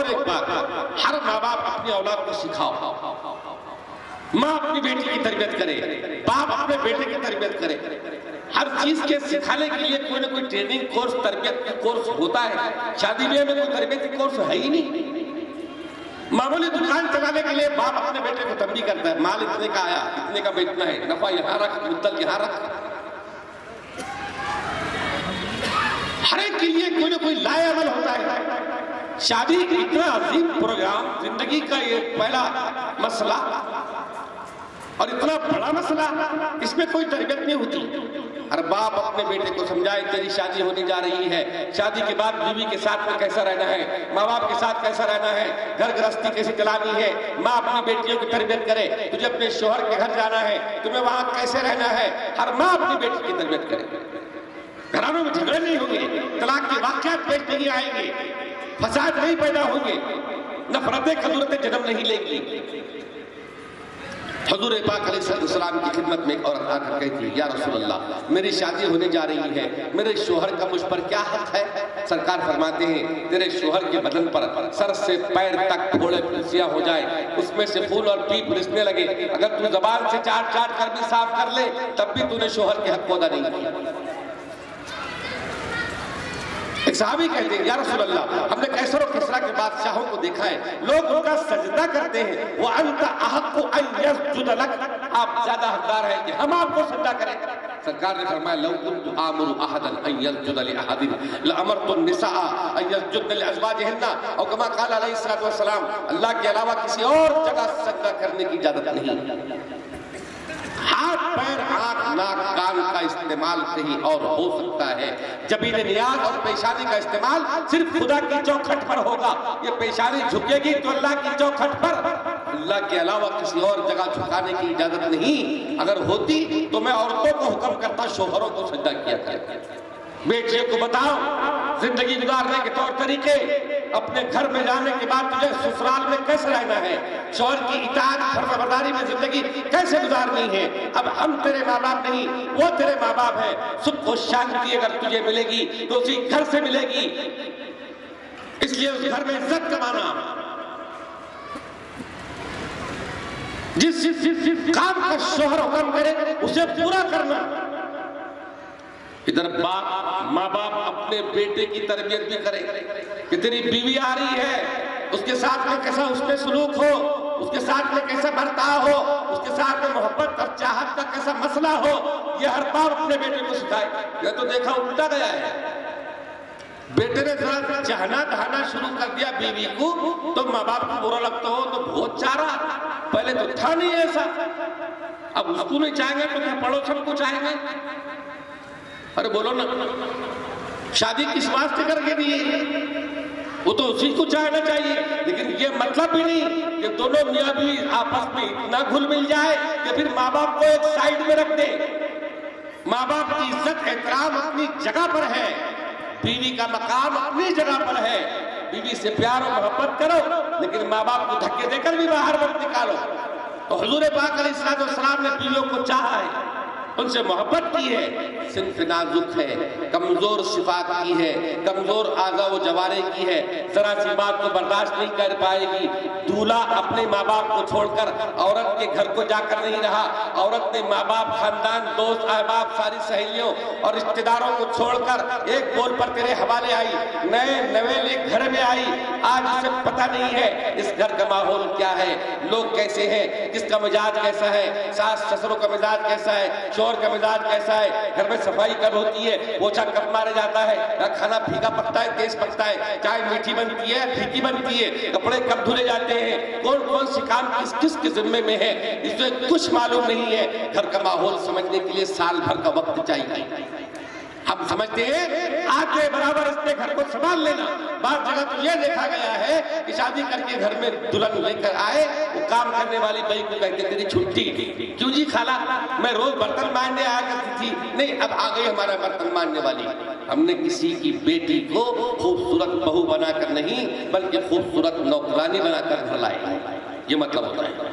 ایک بات، ہر ماں باپ اپنی اولاد کو سکھاؤ، ماں اپنی بیٹی کی تربیت کرے، باپ اپنے بیٹے کی تربیت کرے. ہر چیز کے سکھانے کے لیے کوئی نہ کوئی ٹریننگ کورس، تربیت کا کورس ہوتا ہے. شادی بیاہ میں کوئی تربیتی کورس ہے ہی نہیں. معمولی دکان چلانے کے لیے باپ اپنے بیٹے کو تنبیہ کرتا ہے، مال اتنے کا آیا، اتنے کا بیچنا ہے، نفع یہاں رکھ، مدت یہاں رکھ. ہر ایک کے لیے کوئی نہ کوئی لائے عمل ہوتا ہے. شادی اتنا عظیم پروگرام، زندگی کا یہ پہلا مسئلہ اور اتنا بڑا مسئلہ، اس میں کوئی تربیت نہیں ہوتی. ہر باپ اپنے بیٹے کو سمجھائے تیری شادی ہونے جا رہی ہے، شادی کے بعد بیوی کے ساتھ میں کیسا رہنا ہے، ماں باپ کے ساتھ کیسا رہنا ہے، گھر گرہستی کیسے چلانی ہے. ماں اپنی بیٹیوں کی تربیت کرے، تجھے اپنے شوہر کے گھر جانا ہے، تمہیں وہاں کیسے رہنا ہے. ہر ماں اپنی بیٹی کی تربیت کرے. گھرانوں میں جھگڑے نہیں ہوں گے، طلاق کے واقعات پیش نہیں آئیں گے، فساد نہیں پیدا ہوں گے، نفرتیں کدورتیں جنم نہیں لیں گی. حضور پاک علیہ السلام کی خدمت میں ایک عورت آ کر کہتی، یا رسول اللہ میری شادی ہونے جا رہی ہے، میرے شوہر کا مجھ پر کیا حق ہے؟ سرکار فرماتے ہیں تیرے شوہر کے بدن پر سر سے پیر تک پھوڑے پھنسیاں ہو جائے، اس میں سے خون اور پیپ رسنے لگے، اگر تو زبان سے چاٹ چاٹ کر بھی صاف کر لے تب بھی تو نے شوہر کے حق کو ادا نہیں کیا. ایک صحابی کہتے ہیں یا رسول اللہ ہم نے کیسر و کسرا کے بادشاہوں کو دیکھا ہے، لوگ ان کا سجدہ کرتے ہیں، وَأَنْتَ أَحَقُّ أَنْ يَسْجُدَ لَكَ، آپ زیادہ حقدار ہیں کہ ہم آپ کو سجدہ کریں. سرکار نے فرمایا لَوْ كُنْتُ آمُرُ أَحَدًا أَنْ يَسْجُدَ لِأَحَدٍ لَأَمَرْتُ النِّسَاءَ أَنْ يَسْجُدْنَ لِأَزْوَاجِهِنَّ، اور کما قال علیہ السلام اللہ کے علاوہ کسی اور جگہ سجدہ کرنے کی اجازت نہیں. ہاتھ پیر آنکھ ناک کان کا استعمال کہیں اور ہو سکتا ہے، جبین نیاز اور پیشانی کا استعمال صرف خدا کی چوکھٹ پر ہوگا. یہ پیشانی جھکے گی تو اللہ کی چوکھٹ پر، اللہ کے علاوہ کسی اور جگہ جھکانے کی اجازت نہیں. اگر ہوتی تو میں عورتوں کو حکم کرتا شوہروں کو سجدہ کیا کرے. بیٹیوں کو بتاؤ زندگی گزارنے کے طور طریقے، اپنے گھر میں جانے کے بعد تجھے سسرال میں کیسے رہنا ہے، شوہر کی اطاعت فرمانبرداری میں زندگی کیسے گزارنی ہے. اب ہم تیرے ماں باپ نہیں، وہ تیرے ماں باپ ہے. سکھ و شانتی اگر تجھے ملے گی تو اسی گھر سے ملے گی، اس لیے اس گھر میں عزت کمانا، جس کام کا شوہر حکم کرے اسے پورا کرنا. ادھر ماں باپ اپنے بیٹے کی تربیت بھی کرے کہ تیری بیوی آ رہی ہے، اس کے ساتھ میں کیسا اس میں سلوک ہو، اس کے ساتھ میں کیسا برتاؤ ہو، اس کے ساتھ میں محبت اور چاہت کا کیسا مسئلہ ہو. یہ ہر باپ اپنے بیٹے کو سکھائے. یہ تو دیکھا الٹا گیا ہے، بیٹے نے ذرا چہنا دہانا شروع کر دیا بیوی کو تو ماں باپ کو برا لگتا ہو تو بہت چارہ، پہلے تو تھا نہیں ایسا. اب اس کو نہیں چاہیں گے تو کیا پڑوسن کو چاہیں گے؟ ارے بولو نا، شادی کس واسطے کر کے دیے؟ وہ تو اسی کو چاہنا چاہیے، لیکن یہ مطلب بھی نہیں کہ دونوں میاں بیوی آپس میں اتنا گھل مل جائے کہ پھر ماں باپ کو ایک سائیڈ میں رکھ دے. ماں باپ کی عزت احترام اپنی جگہ پر ہے، بیوی کا مقام اپنی جگہ پر ہے. بیوی سے پیار و محبت کرو لیکن ماں باپ کو دھکے دے کر بھی باہر مت نکالو. تو حضور پاک علیہ السلام نے بیویوں کو چاہا ہے، ان سے محبت کی ہے. صنف نازک ہے، کمزور صفات کی ہے، کمزور آغا و جوارے کی ہے، ذرا سی بات کو برداشت نہیں کر پائے گی. دولہا اپنے ماں باپ کو چھوڑ کر عورت کے گھر کو جا کر نہیں رہا. عورت نے ماں باپ، خاندان، دوست احباب، ساری سہیلیوں اور رشتہ داروں کو چھوڑ کر ایک بول پر تیرے حوالے آئی، نئے نویلے گھر میں آئی. آج اسے پتہ نہیں ہے اس گھر کا ماحول کیا ہے، لوگ کیسے ہیں، کس کا مزاج کیسا ہے، ساس سسروں کا مزاج کیسا ہے، شوہر کا مزاج کیسا ہے، گھر میں صفائی کب ہوتی ہے، پوچھا کب مارا جاتا ہے، کھانا پھیکا پکتا ہے تیز پکتا ہے، چائے میٹھی بنتی ہے پھیکی بنتی ہے، کپڑے کب دھلے جاتے ہیں، کون کون سی کام کس کس کے ذمے میں ہے، اس سے کچھ معلوم نہیں ہے. گھر کا ماحول سمجھنے کے لیے سال بھر کا وقت چاہیے. ہم سمجھتے ہیں آج کے برابر اس نے گھر کو سنبھال لینا. بعض جگہ تو یہ دیکھا گیا ہے کہ شادی کر کے گھر میں دلہن لے کر آئے، وہ کام کرنے والی بھائی کو کہتے تیری چھٹی. کیوں جی خالہ، میں روز برتن ماننے آیا کرتی تھی، نہیں اب آ گئی ہمارا برتن ماننے والی. ہم نے کسی کی بیٹی کو خوبصورت بہو بنا کر نہیں بلکہ خوبصورت نوکرانی بنا کر گھر لائے. یہ مطلب ہوتا ہے.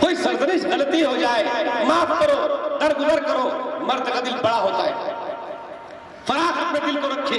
کوئی سرزنش غلطی ہو جائے معاف کرو، درگزر کرو. مرد کا دل بڑا ہوتا ہے، فراخ اپنے دل کو رکھے.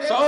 100,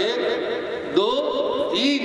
1, 2, 3,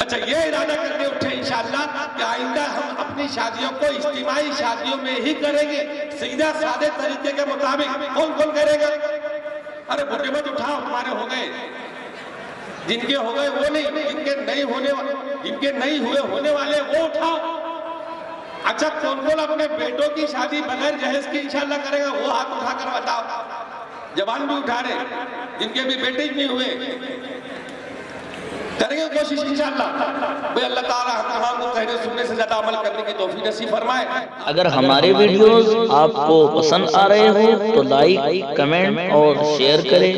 اچھا یہ ارادہ کر کے اٹھے انشاءاللہ کہ آئندہ ہم اپنی شادیوں کو اجتماعی شادیوں میں ہی کریں گے، سیدھا سادے طریقے کے مطابق۔ کون کون کرے گا؟ ارے بھٹے مت اٹھاؤ، ہمارے ہو گئے، جن کے ہو گئے وہ نہیں، جن کے نہیں ہونے والے وہ اٹھاؤ۔ اچھا کون کون اپنے بیٹوں کی شادی بغیر جہیز کی انشاءاللہ کرے گا؟ وہ ہاتھ اٹھا کر بتاؤ۔ جوان بھی اٹھا رہے، جن کے بھی بیٹے نہیں ہوئے، کریں گے کوشش انشاءاللہ۔ بھئی اللہ تعالیٰ ہم تمام کو کہنے سننے سے زیادہ عمل کرنے کی توفیق نصیب فرمائے۔ اگر ہمارے ویڈیوز آپ کو پسند آ رہے ہوں تو لائک، کمنٹ اور شیئر کریں،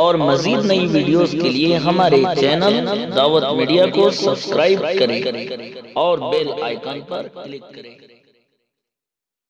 اور مزید نئی ویڈیوز کے لیے ہمارے چینل دعوت میڈیا کو سبسکرائب کریں اور بیل آئیکن پر کلک کریں۔